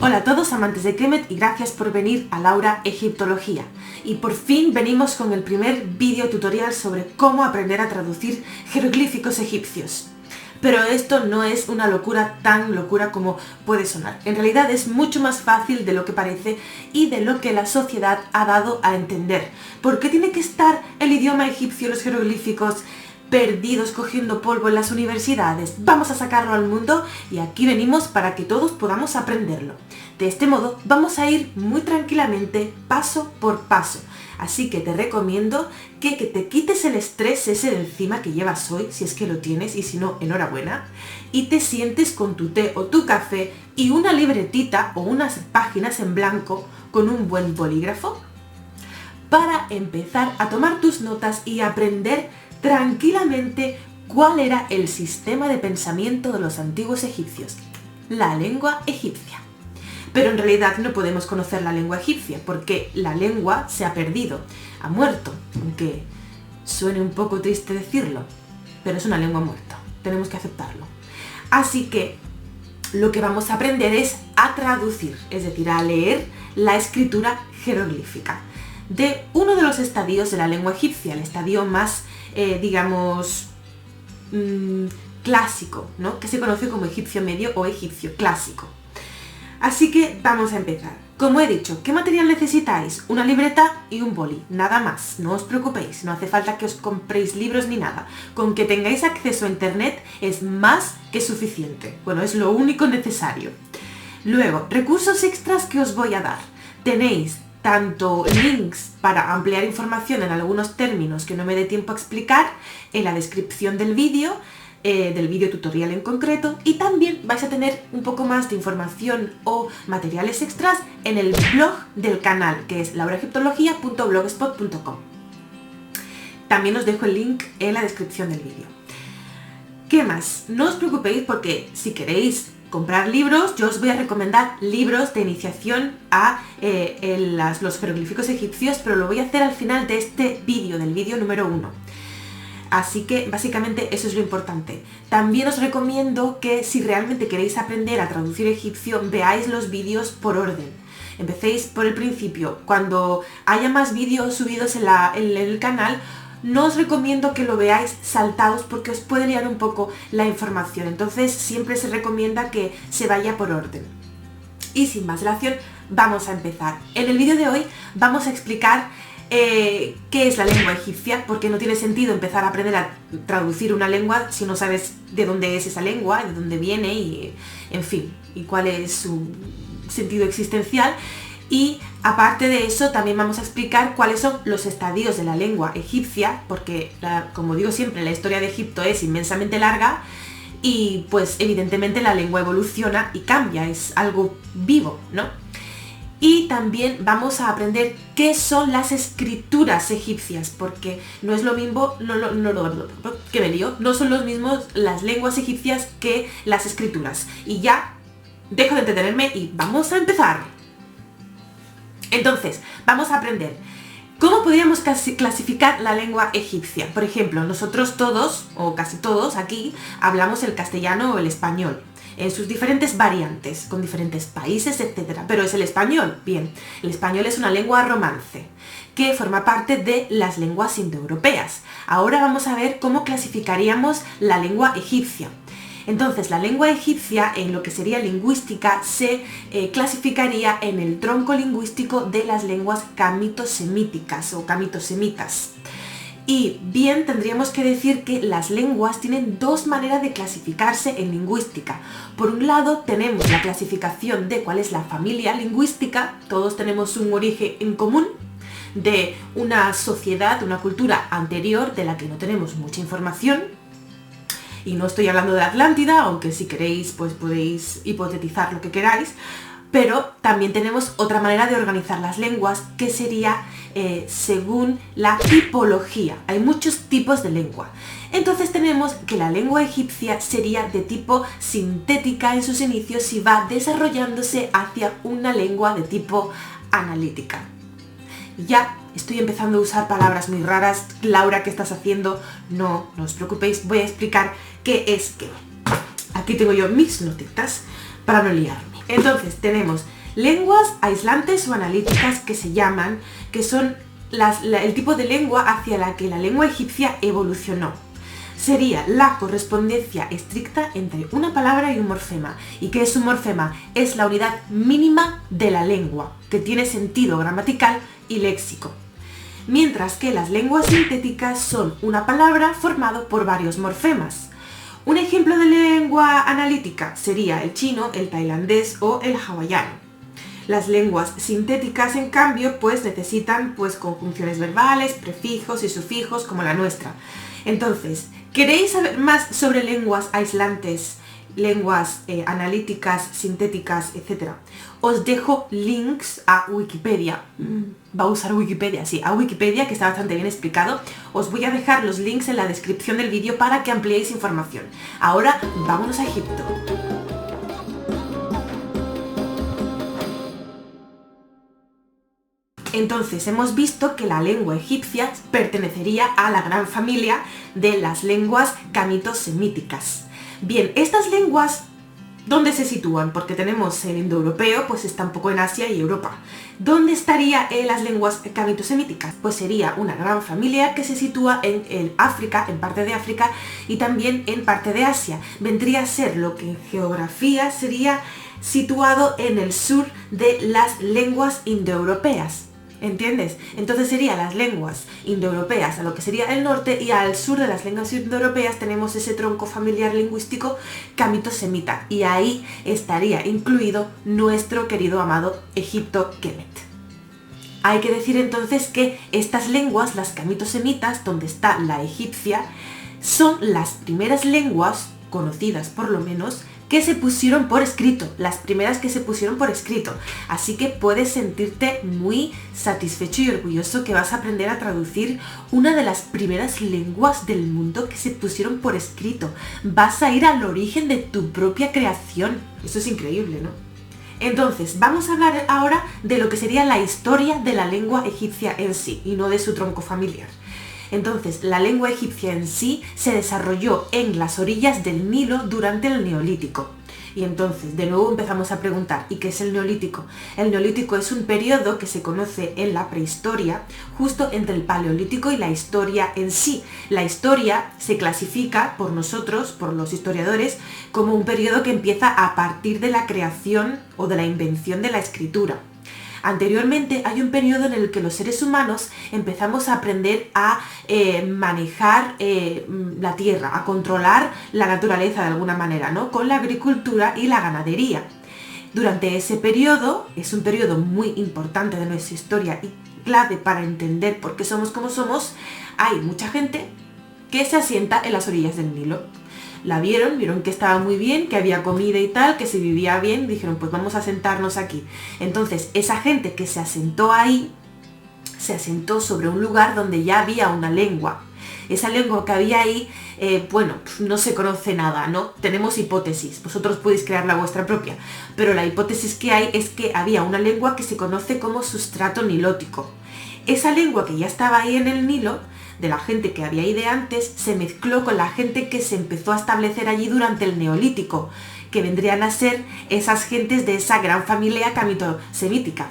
Hola a todos amantes de Kemet y gracias por venir a Laura Egiptología. Y por fin venimos con el primer vídeo tutorial sobre cómo aprender a traducir jeroglíficos egipcios. Pero esto no es una locura tan locura como puede sonar. En realidad es mucho más fácil de lo que parece y de lo que la sociedad ha dado a entender. ¿Por qué tiene que estar el idioma egipcio y los jeroglíficos perdidos cogiendo polvo en las universidades? Vamos a sacarlo al mundo y aquí venimos para que todos podamos aprenderlo. De este modo vamos a ir muy tranquilamente, paso por paso. Así que te recomiendo que te quites el estrés ese de encima que llevas hoy, si es que lo tienes, y si no, enhorabuena, y te sientes con tu té o tu café y una libretita o unas páginas en blanco con un buen bolígrafo para empezar a tomar tus notas y aprender tranquilamente cuál era el sistema de pensamiento de los antiguos egipcios, la lengua egipcia. Pero en realidad no podemos conocer la lengua egipcia porque la lengua se ha perdido, ha muerto, aunque suene un poco triste decirlo, pero es una lengua muerta, tenemos que aceptarlo. Así que lo que vamos a aprender es a traducir, es decir, a leer la escritura jeroglífica de uno de los estadios de la lengua egipcia, el estadio más clásico, ¿no? Que se conoce como egipcio medio o egipcio clásico. Así que vamos a empezar. Como he dicho, ¿qué material necesitáis? Una libreta y un boli, nada más, no os preocupéis, no hace falta que os compréis libros ni nada. Con que tengáis acceso a internet es más que suficiente, bueno, es lo único necesario. Luego, recursos extras que os voy a dar. Tenéis tanto links para ampliar información en algunos términos que no me dé tiempo a explicar en la descripción del vídeo tutorial en concreto, y también vais a tener un poco más de información o materiales extras en el blog del canal, que es lauraegiptología.blogspot.com. También os dejo el link en la descripción del vídeo. ¿Qué más? No os preocupéis porque si queréis comprar libros, yo os voy a recomendar libros de iniciación a los jeroglíficos egipcios, pero lo voy a hacer al final de este vídeo, del vídeo número 1. Así que básicamente eso es lo importante. También os recomiendo que si realmente queréis aprender a traducir egipcio, veáis los vídeos por orden. Empecéis por el principio. Cuando haya más vídeos subidos en el canal, no os recomiendo que lo veáis saltados porque os puede liar un poco la información. Entonces siempre se recomienda que se vaya por orden. Y sin más dilación, vamos a empezar. En el vídeo de hoy vamos a explicar qué es la lengua egipcia, porque no tiene sentido empezar a aprender a traducir una lengua si no sabes de dónde es esa lengua, de dónde viene y, en fin, y cuál es su sentido existencial. Y aparte de eso también vamos a explicar cuáles son los estadios de la lengua egipcia, porque como digo siempre, la historia de Egipto es inmensamente larga y pues evidentemente la lengua evoluciona y cambia, es algo vivo, ¿no? Y también vamos a aprender qué son las escrituras egipcias, porque no es lo mismo, no son los mismos las lenguas egipcias que las escrituras. Y ya, dejo de entretenerme y vamos a empezar. Entonces, vamos a aprender cómo podríamos clasificar la lengua egipcia. Por ejemplo, nosotros todos, o casi todos aquí, hablamos el castellano o el español en sus diferentes variantes, con diferentes países, etc. Pero es el español. Bien, el español es una lengua romance que forma parte de las lenguas indoeuropeas. Ahora vamos a ver cómo clasificaríamos la lengua egipcia. Entonces, la lengua egipcia, en lo que sería lingüística, se clasificaría en el tronco lingüístico de las lenguas camitosemíticas o camitosemitas. Y bien, tendríamos que decir que las lenguas tienen dos maneras de clasificarse en lingüística. Por un lado tenemos la clasificación de cuál es la familia lingüística, todos tenemos un origen en común de una sociedad, una cultura anterior de la que no tenemos mucha información. Y no estoy hablando de Atlántida, aunque si queréis pues podéis hipotetizar lo que queráis. Pero también tenemos otra manera de organizar las lenguas, que sería según la tipología. Hay muchos tipos de lengua. Entonces tenemos que la lengua egipcia sería de tipo sintética en sus inicios y va desarrollándose hacia una lengua de tipo analítica. Ya estoy empezando a usar palabras muy raras. Laura, ¿qué estás haciendo? No os preocupéis, voy a explicar qué es qué. Aquí tengo yo mis notitas para no liarme. Entonces tenemos lenguas aislantes o analíticas que se llaman, que son el tipo de lengua hacia la que la lengua egipcia evolucionó. Sería la correspondencia estricta entre una palabra y un morfema. ¿Y qué es un morfema? Es la unidad mínima de la lengua, que tiene sentido gramatical y léxico. Mientras que las lenguas sintéticas son una palabra formado por varios morfemas. Un ejemplo de lengua analítica sería el chino, el tailandés o el hawaiano. Las lenguas sintéticas, en cambio, pues necesitan conjunciones verbales, prefijos y sufijos como la nuestra. Entonces, ¿queréis saber más sobre lenguas aislantes, lenguas analíticas, sintéticas, etcétera? Os dejo links a Wikipedia. Va a usar Wikipedia, sí, a Wikipedia, que está bastante bien explicado. Os voy a dejar los links en la descripción del vídeo para que ampliéis información. Ahora, vámonos a Egipto. Entonces hemos visto que la lengua egipcia pertenecería a la gran familia de las lenguas camito-semíticas. Bien, estas lenguas, ¿dónde se sitúan? Porque tenemos el indoeuropeo, pues está un poco en Asia y Europa. ¿Dónde estarían las lenguas camito-semíticas? Pues sería una gran familia que se sitúa en África, en parte de África, y también en parte de Asia. Vendría a ser lo que en geografía sería situado en el sur de las lenguas indoeuropeas. ¿Entiendes? Entonces serían las lenguas indoeuropeas a lo que sería el norte, y al sur de las lenguas indoeuropeas tenemos ese tronco familiar lingüístico camito-semita, y ahí estaría incluido nuestro querido amado Egipto-Kemet. Hay que decir entonces que estas lenguas, las camito-semitas, donde está la egipcia, son las primeras lenguas, conocidas por lo menos, que se pusieron por escrito, las primeras que se pusieron por escrito. Así que puedes sentirte muy satisfecho y orgulloso que vas a aprender a traducir una de las primeras lenguas del mundo que se pusieron por escrito. Vas a ir al origen de tu propia creación. Eso es increíble, ¿no? Entonces, vamos a hablar ahora de lo que sería la historia de la lengua egipcia en sí, y no de su tronco familiar. Entonces, la lengua egipcia en sí se desarrolló en las orillas del Nilo durante el Neolítico. Y entonces, de nuevo empezamos a preguntar, ¿y qué es el Neolítico? El Neolítico es un periodo que se conoce en la prehistoria, justo entre el Paleolítico y la historia en sí. La historia se clasifica por nosotros, por los historiadores, como un periodo que empieza a partir de la creación o de la invención de la escritura. Anteriormente hay un periodo en el que los seres humanos empezamos a aprender a manejar la tierra, a controlar la naturaleza de alguna manera, ¿no? Con la agricultura y la ganadería. Durante ese periodo, es un periodo muy importante de nuestra historia y clave para entender por qué somos como somos, hay mucha gente que se asienta en las orillas del Nilo. La vieron que estaba muy bien, que había comida y tal, que se vivía bien, dijeron, pues vamos a sentarnos aquí. Entonces, esa gente que se asentó ahí, se asentó sobre un lugar donde ya había una lengua. Esa lengua que había ahí, no se conoce nada, ¿no? Tenemos hipótesis, vosotros podéis crear la vuestra propia, pero la hipótesis que hay es que había una lengua que se conoce como sustrato nilótico. Esa lengua que ya estaba ahí en el Nilo, de la gente que había ahí de antes, se mezcló con la gente que se empezó a establecer allí durante el Neolítico, que vendrían a ser esas gentes de esa gran familia camito-semítica.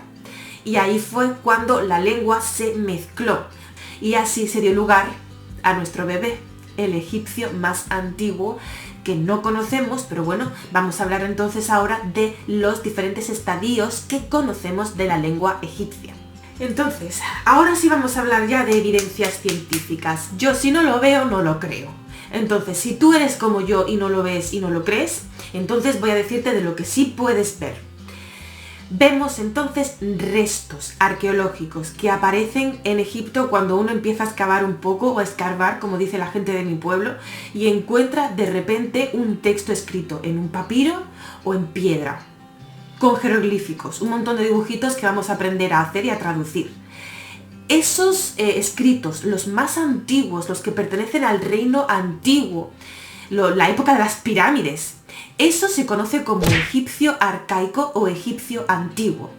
Y ahí fue cuando la lengua se mezcló, y así se dio lugar a nuestro bebé, el egipcio más antiguo, que no conocemos, pero bueno, vamos a hablar entonces ahora de los diferentes estadios que conocemos de la lengua egipcia. Entonces, ahora sí vamos a hablar ya de evidencias científicas. Yo si no lo veo, no lo creo. Entonces, si tú eres como yo y no lo ves y no lo crees, entonces voy a decirte de lo que sí puedes ver. Vemos entonces restos arqueológicos que aparecen en Egipto cuando uno empieza a excavar un poco o a escarbar, como dice la gente de mi pueblo, y encuentra de repente un texto escrito en un papiro o en piedra, con jeroglíficos, un montón de dibujitos que vamos a aprender a hacer y a traducir. Esos escritos, los más antiguos, los que pertenecen al reino antiguo, la época de las pirámides, eso se conoce como egipcio arcaico o egipcio antiguo.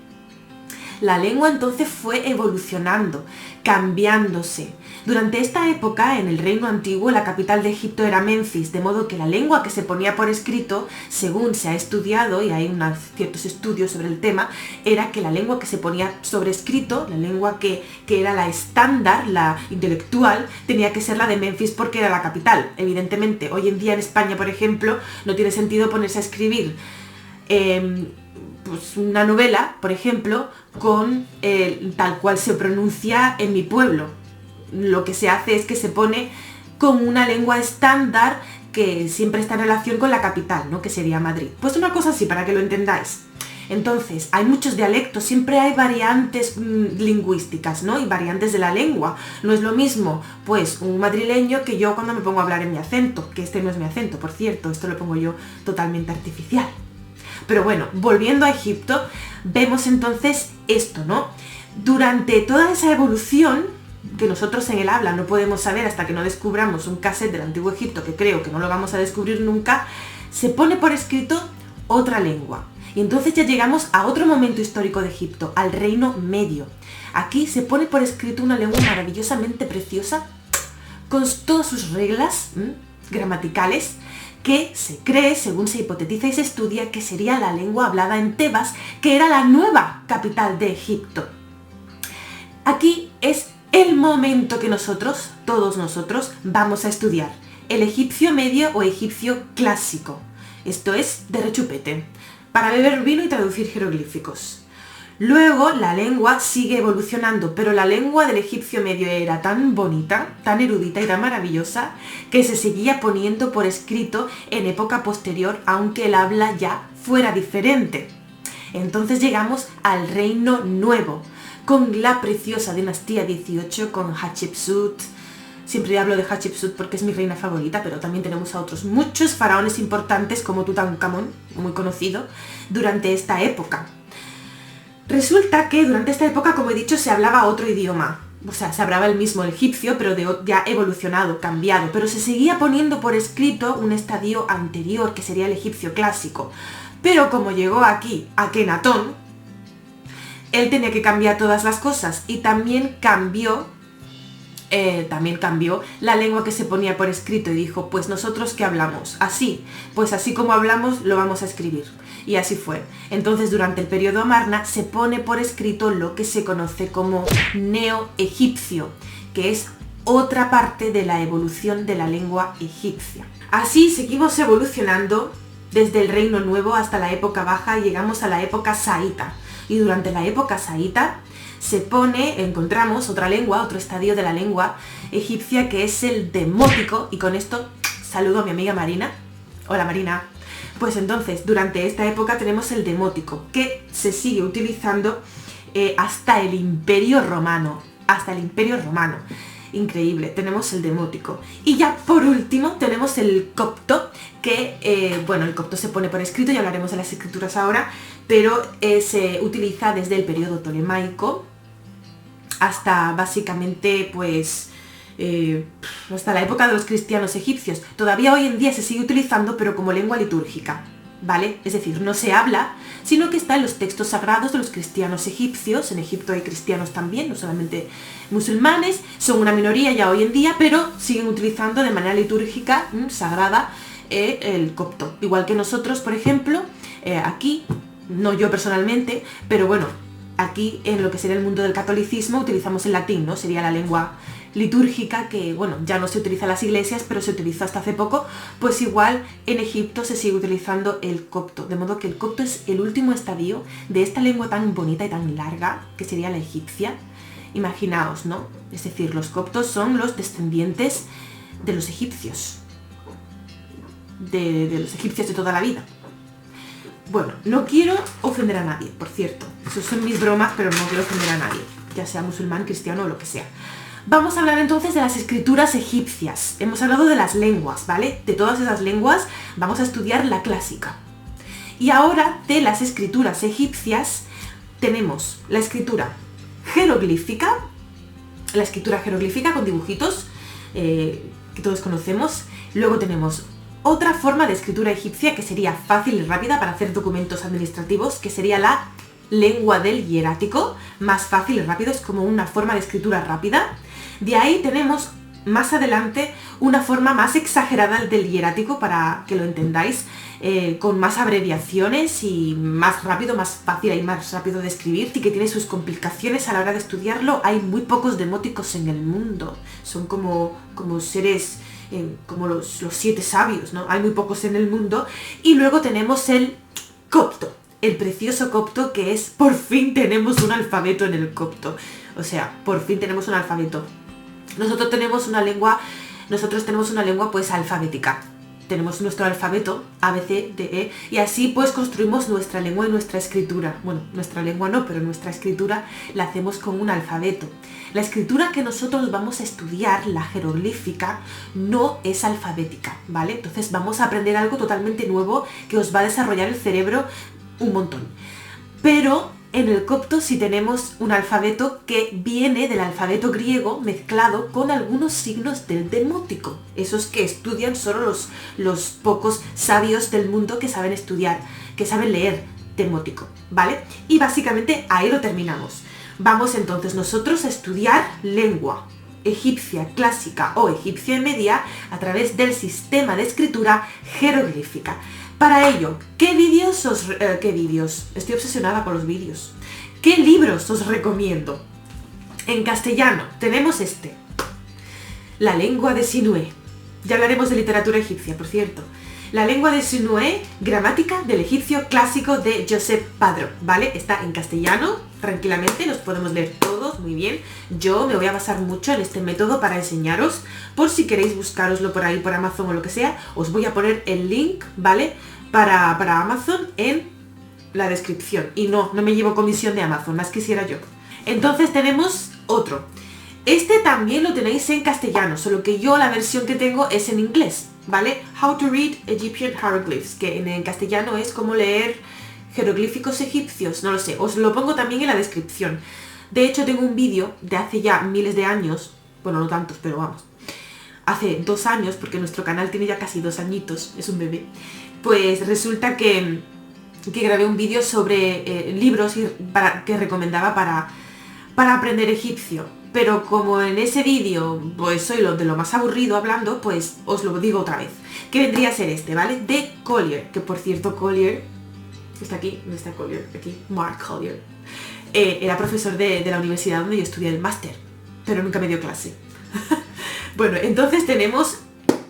La lengua entonces fue evolucionando, cambiándose. Durante esta época, en el Reino Antiguo, la capital de Egipto era Menfis, de modo que la lengua que se ponía por escrito, según se ha estudiado, y hay ciertos estudios sobre el tema, era que la lengua que se ponía sobre escrito, la lengua que era la estándar, la intelectual, tenía que ser la de Menfis porque era la capital. Evidentemente, hoy en día en España, por ejemplo, no tiene sentido ponerse a escribir pues una novela, por ejemplo, con tal cual se pronuncia en mi pueblo. Lo que se hace es que se pone con una lengua estándar que siempre está en relación con la capital, ¿no? Que sería Madrid. Pues una cosa así, para que lo entendáis. Entonces, hay muchos dialectos, siempre hay variantes lingüísticas, ¿no? Y variantes de la lengua. No es lo mismo, pues, un madrileño que yo cuando me pongo a hablar en mi acento, que este no es mi acento, por cierto, esto lo pongo yo totalmente artificial. Pero bueno, volviendo a Egipto, vemos entonces esto, ¿no? Durante toda esa evolución, que nosotros en el habla no podemos saber hasta que no descubramos un cassette del Antiguo Egipto, que creo que no lo vamos a descubrir nunca, se pone por escrito otra lengua. Y entonces ya llegamos a otro momento histórico de Egipto, al Reino Medio. Aquí se pone por escrito una lengua maravillosamente preciosa, con todas sus reglas gramaticales, que se cree, según se hipotetiza y se estudia, que sería la lengua hablada en Tebas, que era la nueva capital de Egipto. Aquí es el momento que nosotros, todos nosotros, vamos a estudiar el egipcio medio o egipcio clásico. Esto es de rechupete, para beber vino y traducir jeroglíficos. Luego la lengua sigue evolucionando, pero la lengua del egipcio medio era tan bonita, tan erudita y tan maravillosa que se seguía poniendo por escrito en época posterior, aunque el habla ya fuera diferente. Entonces llegamos al Reino Nuevo, con la preciosa dinastía 18, con Hatshepsut. Siempre hablo de Hatshepsut porque es mi reina favorita, pero también tenemos a otros muchos faraones importantes como Tutankamón, muy conocido, durante esta época. Resulta que durante esta época, como he dicho, se hablaba otro idioma. O sea, se hablaba el mismo, el egipcio, pero ya evolucionado, cambiado. Pero se seguía poniendo por escrito un estadio anterior, que sería el egipcio clásico. Pero como llegó aquí Akenatón, él tenía que cambiar todas las cosas y también cambió la lengua que se ponía por escrito y dijo, pues nosotros ¿qué hablamos? Así, pues así como hablamos lo vamos a escribir. Y así fue. Entonces durante el periodo Amarna se pone por escrito lo que se conoce como neoegipcio, que es otra parte de la evolución de la lengua egipcia. Así seguimos evolucionando desde el Reino Nuevo hasta la época baja y llegamos a la época saíta. Y durante la época saíta encontramos otra lengua, otro estadio de la lengua egipcia, que es el demótico, y con esto saludo a mi amiga Marina. Hola Marina. Pues entonces, durante esta época tenemos el demótico, que se sigue utilizando hasta el Imperio Romano. Increíble, tenemos el demótico. Y ya por último tenemos el copto, que, el copto se pone por escrito, y hablaremos de las escrituras ahora, pero se utiliza desde el periodo tolemaico hasta básicamente, pues, hasta la época de los cristianos egipcios. Todavía hoy en día se sigue utilizando, pero como lengua litúrgica, ¿vale? Es decir, no se habla, sino que está en los textos sagrados de los cristianos egipcios. En Egipto hay cristianos también, no solamente musulmanes, son una minoría ya hoy en día, pero siguen utilizando de manera litúrgica, sagrada, el copto. Igual que nosotros, por ejemplo, aquí, no yo personalmente, pero bueno, aquí en lo que sería el mundo del catolicismo utilizamos el latín, ¿no? Sería la lengua litúrgica que, bueno, ya no se utiliza en las iglesias, pero se utilizó hasta hace poco. Pues igual en Egipto se sigue utilizando el copto, de modo que el copto es el último estadio de esta lengua tan bonita y tan larga, que sería la egipcia. Imaginaos, ¿no? Es decir, los coptos son los descendientes de los egipcios, de los egipcios de toda la vida. Bueno, no quiero ofender a nadie, por cierto. Esas son mis bromas, pero no quiero ofender a nadie, ya sea musulmán, cristiano o lo que sea. Vamos a hablar entonces de las escrituras egipcias. Hemos hablado de las lenguas, ¿vale? De todas esas lenguas vamos a estudiar la clásica. Y ahora de las escrituras egipcias tenemos la escritura jeroglífica con dibujitos que todos conocemos. Luego tenemos otra forma de escritura egipcia que sería fácil y rápida para hacer documentos administrativos, que sería la lengua del hierático. Más fácil y rápido, es como una forma de escritura rápida. De ahí tenemos más adelante una forma más exagerada del hierático, para que lo entendáis, con más abreviaciones y más rápido, más fácil y más rápido de escribir, y que tiene sus complicaciones a la hora de estudiarlo. Hay muy pocos demóticos en el mundo, son como seres, como los 7 sabios, ¿no? Hay muy pocos en el mundo. Y luego tenemos el copto, el precioso copto, que es, por fin tenemos un alfabeto en el copto. O sea, por fin tenemos un alfabeto. Nosotros tenemos una lengua pues alfabética. Tenemos nuestro alfabeto, A, B, C, D, E, y así pues construimos nuestra lengua y nuestra escritura. Bueno, nuestra lengua no, pero nuestra escritura la hacemos con un alfabeto. La escritura que nosotros vamos a estudiar, la jeroglífica, no es alfabética, ¿vale? Entonces vamos a aprender algo totalmente nuevo que os va a desarrollar el cerebro un montón. Pero en el copto sí tenemos un alfabeto que viene del alfabeto griego mezclado con algunos signos del demótico. Esos que estudian solo los pocos sabios del mundo que saben estudiar, que saben leer demótico, ¿vale? Y básicamente ahí lo terminamos. Vamos entonces nosotros a estudiar lengua egipcia clásica o egipcia media a través del sistema de escritura jeroglífica. Para ello, ¿qué vídeos? Estoy obsesionada con los vídeos. ¿Qué libros os recomiendo? En castellano tenemos La lengua de Sinué. Ya hablaremos de literatura egipcia, por cierto. La lengua de Sinué, gramática del egipcio clásico de Josep Padró, ¿vale? Está en castellano, tranquilamente, los podemos leer todos, muy bien. Yo me voy a basar mucho en este método para enseñaros, por si queréis buscaroslo por ahí, por Amazon o lo que sea, os voy a poner el link, ¿vale? Para Amazon en la descripción. Y no me llevo comisión de Amazon, más quisiera yo. Entonces tenemos otro. Este también lo tenéis en castellano, solo que yo la versión que tengo es en inglés, ¿vale? How to read Egyptian hieroglyphs, que en castellano es como leer jeroglíficos egipcios, no lo sé, os lo pongo también en la descripción. De hecho tengo un vídeo de hace ya miles de años, bueno no tantos, pero vamos, hace 2 años, porque nuestro canal tiene ya casi 2 añitos, es un bebé. Pues resulta que grabé un vídeo sobre libros que recomendaba para aprender egipcio. Pero como en ese vídeo pues soy de lo más aburrido hablando, pues os lo digo otra vez. Que vendría a ser ¿vale? De Collier, que por cierto Collier, está aquí, ¿dónde está Collier? Aquí, Mark Collier. Era profesor de la universidad donde yo estudié el máster, pero nunca me dio clase. Bueno, entonces tenemos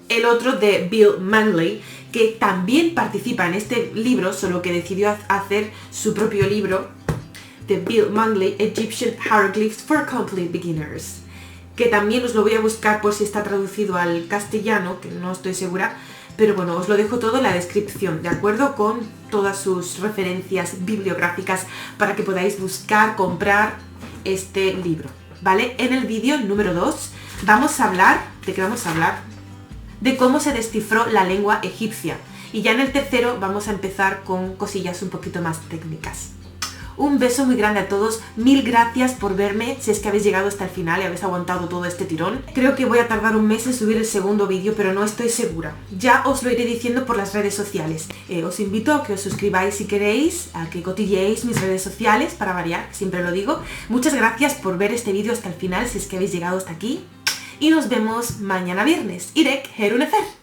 el otro de Bill Manley, que también participa en este libro, solo que decidió hacer su propio libro, de Bill Manley, Egyptian Hieroglyphs for Complete Beginners, que también os lo voy a buscar por si está traducido al castellano, que no estoy segura, pero bueno, os lo dejo todo en la descripción, ¿de acuerdo? Con todas sus referencias bibliográficas para que podáis buscar, comprar este libro, ¿vale? En el vídeo número 2 vamos a hablar, ¿de qué vamos a hablar? De cómo se descifró la lengua egipcia. Y ya en el tercero vamos a empezar con cosillas un poquito más técnicas. Un beso muy grande a todos, 1000 gracias por verme, si es que habéis llegado hasta el final y habéis aguantado todo este tirón. Creo que voy a tardar un mes en subir el segundo vídeo, pero no estoy segura. Ya os lo iré diciendo por las redes sociales. Os invito a que os suscribáis si queréis, a que cotilleéis mis redes sociales, para variar, siempre lo digo. Muchas gracias por ver este vídeo hasta el final, si es que habéis llegado hasta aquí. Y nos vemos mañana viernes. Irek Herunefer.